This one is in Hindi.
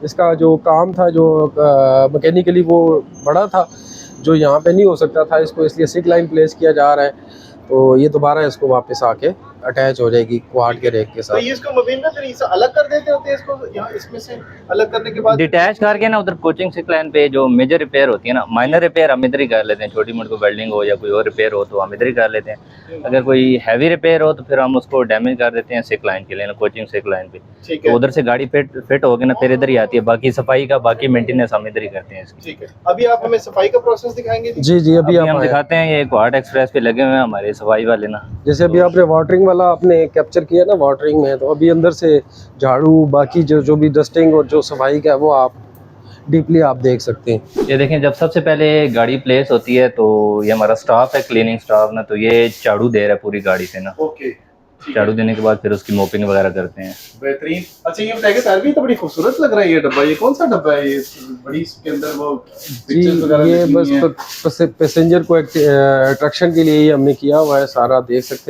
इसका जो काम था जो मैकेनिकली वो बड़ा था, जो यहाँ पे नहीं हो सकता था, इसको इसलिए सिक लाइन प्लेस किया जा रहा है। तो ये दोबारा इसको वापस आके अटैच हो जाएगी क्वाड के रेक के साथ। तो ये इसको मबीन ना फिर इसे अलग कर देते होते हैं, इसको यहाँ इसमें से अलग करने के बाद डिटैच करके ना उधर कोचिंग सिक लाइन पे जो मेजर रिपेयर होती है ना, माइनर रिपेयर हम इधर ही कर लेते हैं। छोटी मोटी कोई वेल्डिंग हो या कोई और रिपेयर हो तो हम इधर ही कर लेते हैं। अगर कोई हैवी रिपेयर हो तो फिर हम उसको डैमेज कर देते हैं सिक लाइन के लिए ना, कोचिंग सिक लाइन पे। ठीक तो है, उधर से गाड़ी फिट होगी ना फिर इधर ही आती है। बाकी सफाई का बाकी मेंटेनेंस हम इधर ही करते हैं इसकी। ठीक है। अभी आप हमें सफाई का प्रोसेस दिखाएंगे? जी जी, अभी हम आप दिखाते हैं। ये क्वाड एक्सप्रेस पे लगे हुए हैं हमारे सफाई वाले ना। जैसे अभी आपने वाटरिंग वाला आपने कैप्चर किया ना वाटरिंग में, तो अभी अंदर से झाड़ू बाकी जो भी डस्टिंग और जो सफाई का है वो आप डीपली आप देख सकते हैं। ये देखें, जब सबसे पहले गाड़ी प्लेस होती है तो ये हमारा स्टाफ है, क्लीनिंग स्टाफ ना, तो ये झाड़ू दे रहा है पूरी गाड़ी पे ना। ओके, झाड़ू देने के बाद फिर उसकी मोपिंग वगैरह करते हैं। बेहतरीन। अच्छा ये बताइए सर, भी तो बड़ी खूबसूरत लग रहा है ये डब्बा, ये कौन सा डब्बा है? ये बड़ी इसके अंदर वो जी, पिक्चर्स वगैरह ये लिखी हुई हैं। बस पैसेंजर को अट्रैक्शन के लिए ही हमने किया हुआ है, सारा देख सकते हैं।